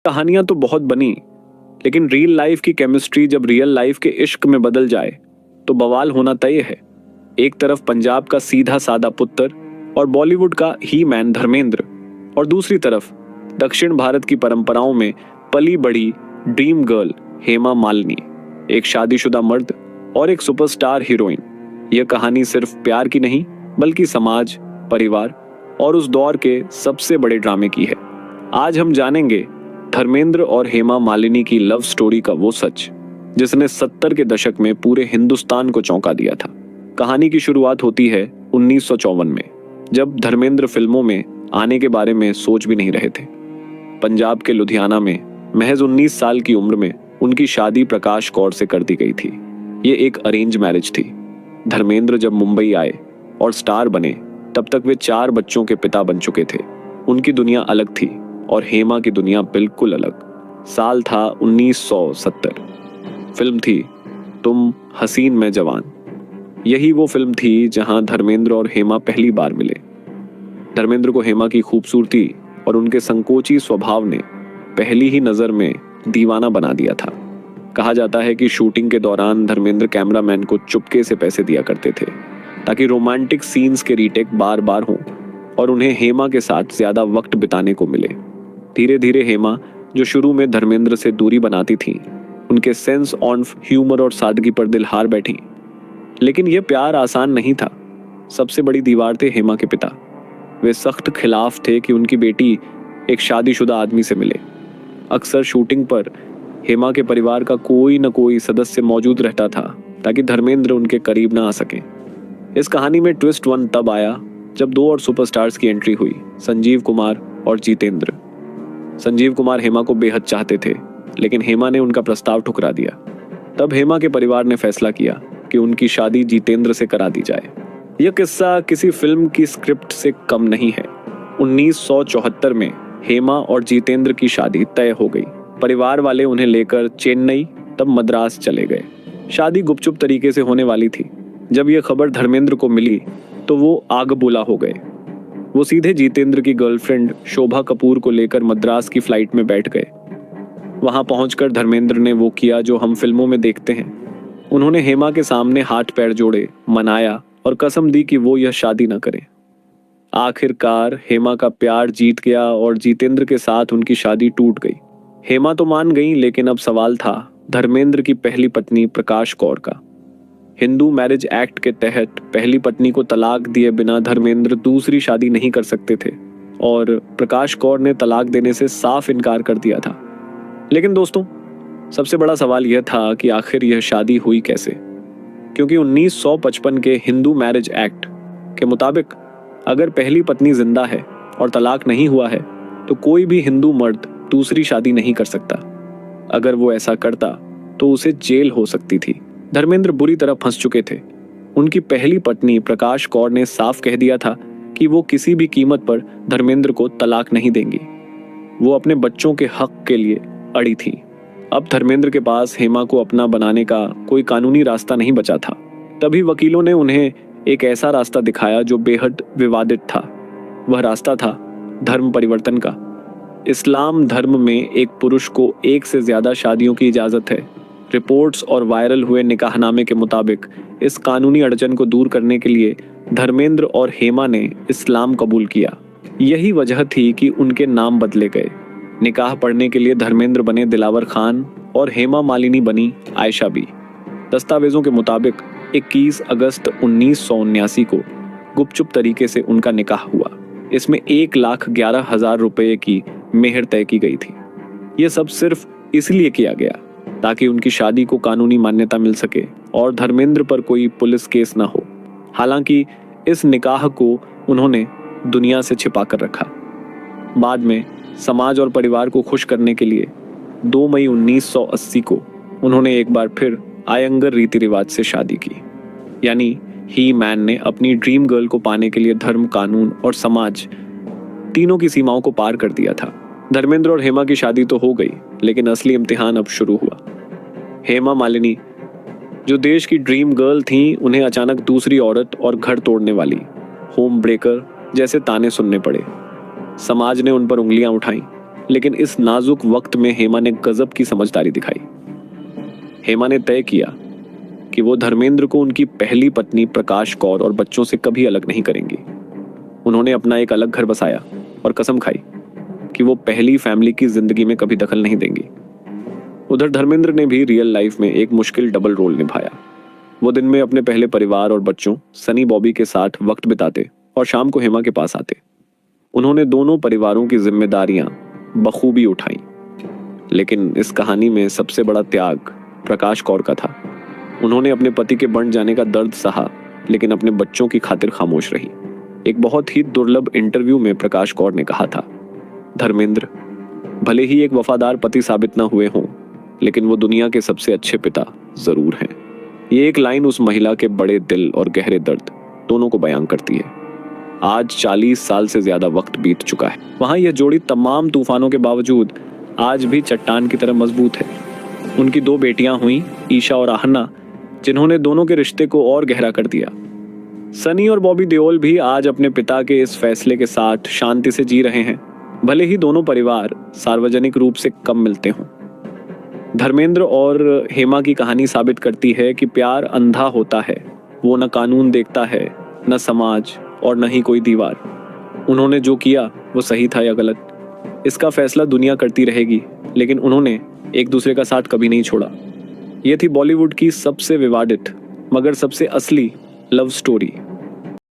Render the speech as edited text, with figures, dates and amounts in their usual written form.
कहानियां तो बहुत बनी, लेकिन रियल लाइफ की केमिस्ट्री जब रियल लाइफ के इश्क में बदल जाए तो बवाल होना तय है। एक तरफ पंजाब का सीधा सादा पुत्र और बॉलीवुड का ही मैन धर्मेंद्र, और दूसरी तरफ दक्षिण भारत की परंपराओं में पली बढ़ी ड्रीम गर्ल हेमा मालिनी, एक शादीशुदा मर्द और एक सुपरस्टार हीरोइन। यह कहानी सिर्फ प्यार की नहीं, बल्कि समाज, परिवार और उस दौर के सबसे बड़े ड्रामे की है। आज हम जानेंगे धर्मेंद्र और हेमा मालिनी की लव स्टोरी का वो सच जिसने 70 के दशक में पूरे हिंदुस्तान को चौंका दिया था। कहानी की शुरुआत होती है 1954 में, जब धर्मेंद्र फिल्मों में आने के बारे में सोच भी नहीं रहे थे। पंजाब के लुधियाना में महज 19 साल की उम्र में उनकी शादी प्रकाश कौर से कर दी गई थी। ये एक अरेंज मैरिज थी। धर्मेंद्र जब मुंबई आए और स्टार बने, तब तक वे 4 बच्चों के पिता बन चुके थे। उनकी दुनिया अलग थी और हेमा की दुनिया बिल्कुल अलग। साल था 1970। फिल्म थी तुम हसीन मैं जवान। यही वो फिल्म थी जहां धर्मेंद्र और हेमा पहली बार मिले। धर्मेंद्र को हेमा की खूबसूरती और उनके संकोची स्वभाव ने पहली ही नजर में दीवाना बना दिया था। कहा जाता है कि शूटिंग के दौरान धर्मेंद्र कैमरामैन को चुपके से पैसे दिया करते थे ताकि रोमांटिक सीन्स के रीटेक बार बार हों और उन्हें हेमा के साथ ज्यादा वक्त बिताने को मिले। धीरे धीरे हेमा, जो शुरू में धर्मेंद्र से दूरी बनाती थी, उनके सेंस ऑफ ह्यूमर और सादगी पर दिल हार बैठी। लेकिन यह प्यार आसान नहीं था। सबसे बड़ी दीवार थे हेमा के पिता। वे सख्त खिलाफ थे कि उनकी बेटी एक शादीशुदा आदमी से मिले। अक्सर शूटिंग पर हेमा के परिवार का कोई न कोई सदस्य मौजूद रहता था ताकि धर्मेंद्र उनके करीब ना आ सके। इस कहानी में ट्विस्ट 1 तब आया जब 2 और सुपरस्टार्स की एंट्री हुई, संजीव कुमार और जितेंद्र। संजीव कुमार हेमा को बेहद चाहते थे, लेकिन हेमा ने उनका प्रस्ताव ठुकरा दिया। तब हेमा के परिवार ने फैसला किया कि उनकी शादी जितेंद्र से करा दी जाए। यह किस्सा किसी फिल्म की स्क्रिप्ट से कम नहीं है। 1974 में हेमा और जितेंद्र की शादी तय हो गई। परिवार वाले उन्हें लेकर चेन्नई, तब मद्रास चले गए। शादी गुपचुप तरीके से होने वाली थी। जब यह खबर धर्मेंद्र को मिली तो वो आग बुला हो गए। वो सीधे जितेंद्र की गर्लफ्रेंड शोभा कपूर को लेकर मद्रास की फ्लाइट में बैठ गए। वहां पहुंचकर धर्मेंद्र ने वो किया जो हम फिल्मों में देखते हैं। उन्होंने हेमा के सामने हाथ पैर जोड़े, मनाया और कसम दी कि वो यह शादी न करें। आखिरकार हेमा का प्यार जीत गया और जितेंद्र के साथ उनकी शादी टूट गई। हेमा तो मान गई, लेकिन अब सवाल था धर्मेंद्र की पहली पत्नी प्रकाश कौर का। हिंदू मैरिज एक्ट के तहत पहली पत्नी को तलाक दिए बिना धर्मेंद्र दूसरी शादी नहीं कर सकते थे, और प्रकाश कौर ने तलाक देने से साफ इनकार कर दिया था। लेकिन दोस्तों, सबसे बड़ा सवाल यह था कि आखिर यह शादी हुई कैसे? क्योंकि 1955 के हिंदू मैरिज एक्ट के मुताबिक अगर पहली पत्नी जिंदा है और तलाक नहीं हुआ है तो कोई भी हिंदू मर्द दूसरी शादी नहीं कर सकता। अगर वो ऐसा करता तो उसे जेल हो सकती थी। धर्मेंद्र बुरी तरह फंस चुके थे। उनकी पहली पत्नी प्रकाश कौर ने साफ कह दिया था कि वो किसी भी कीमत पर धर्मेंद्र को तलाक नहीं देंगी। वो अपने बच्चों के हक के लिए अड़ी थी। अब धर्मेंद्र के पास हेमा को अपना बनाने का कोई कानूनी रास्ता नहीं बचा था। तभी वकीलों ने उन्हें एक ऐसा रास्ता दिखाया जो बेहद विवादित था। वह रास्ता था धर्म परिवर्तन का। इस्लाम धर्म में एक पुरुष को एक से ज्यादा शादियों की इजाजत है। रिपोर्ट्स और वायरल हुए निकाहनामे के मुताबिक इस कानूनी अड़चन को दूर करने के लिए धर्मेंद्र और हेमा ने इस्लाम कबूल किया। यही वजह थी कि उनके नाम बदले गए। निकाह पढ़ने के लिए धर्मेंद्र बने दिलावर खान और हेमा मालिनी बनी आयशा बी। दस्तावेजों के मुताबिक 21 अगस्त 1979 को गुपचुप तरीके से उनका निकाह हुआ। इसमें 1,11,000 रुपए की मेहर तय की गई थी। यह सब सिर्फ इसलिए किया गया ताकि उनकी शादी को कानूनी मान्यता मिल सके और धर्मेंद्र पर कोई पुलिस केस ना हो। हालांकि इस निकाह को उन्होंने दुनिया से छिपा कर रखा। बाद में समाज और परिवार को खुश करने के लिए 2 मई 1980 को उन्होंने एक बार फिर आयंगर रीति रिवाज से शादी की। यानी ही मैन ने अपनी ड्रीम गर्ल को पाने के लिए धर्म, कानून और समाज तीनों की सीमाओं को पार कर दिया था। धर्मेंद्र और हेमा की शादी तो हो गई, लेकिन असली इम्तिहान अब शुरू हुआ। हेमा मालिनी, जो देश की ड्रीम गर्ल थी, उन्हें अचानक दूसरी औरत और घर तोड़ने वाली, होम ब्रेकर जैसे ताने सुनने पड़े। समाज ने उन पर उंगलियां उठाई, लेकिन इस नाजुक वक्त में हेमा ने गजब की समझदारी दिखाई। हेमा ने तय किया कि वो धर्मेंद्र को उनकी पहली पत्नी प्रकाश कौर और बच्चों से कभी अलग नहीं करेंगी। उन्होंने अपना एक अलग घर बसाया और कसम खाई कि वो पहली फैमिली की जिंदगी में कभी दखल नहीं देंगी। उधर धर्मेंद्र ने भी रियल लाइफ में एक मुश्किल डबल रोल निभाया। वो दिन में अपने पहले परिवार और बच्चों सनी बॉबी के साथ वक्त बिताते और शाम को हेमा के पास आते। उन्होंने दोनों परिवारों की जिम्मेदारियां बखूबी उठाई, लेकिन इस कहानी में सबसे बड़ा त्याग प्रकाश कौर का था। उन्होंने अपने पति के बन जाने का दर्द सहा, लेकिन अपने बच्चों की खातिर खामोश रही। एक बहुत ही दुर्लभ इंटरव्यू में प्रकाश कौर ने कहा था, धर्मेंद्र भले ही एक वफादार पति साबित न हुए हों, लेकिन वो दुनिया के सबसे अच्छे पिता जरूर हैं। ये एक लाइन उस महिला के बड़े दिल और गहरे दर्द दोनों को बयां करती है। आज 40 साल से ज्यादा वक्त बीत चुका है। वहां यह जोड़ी तमाम तूफानों के बावजूद आज भी चट्टान की तरह मजबूत है। उनकी 2 बेटियां हुई, ईशा और आहना, जिन्होंने दोनों के रिश्ते को और गहरा कर दिया। सनी और बॉबी देओल भी आज अपने पिता के इस फैसले के साथ शांति से जी रहे हैं, भले ही दोनों परिवार सार्वजनिक रूप से कम मिलते हों। धर्मेंद्र और हेमा की कहानी साबित करती है कि प्यार अंधा होता है। वो न कानून देखता है, न समाज और न ही कोई दीवार। उन्होंने जो किया वो सही था या गलत, इसका फैसला दुनिया करती रहेगी, लेकिन उन्होंने एक दूसरे का साथ कभी नहीं छोड़ा। ये थी बॉलीवुड की सबसे विवादित मगर सबसे असली लव स्टोरी।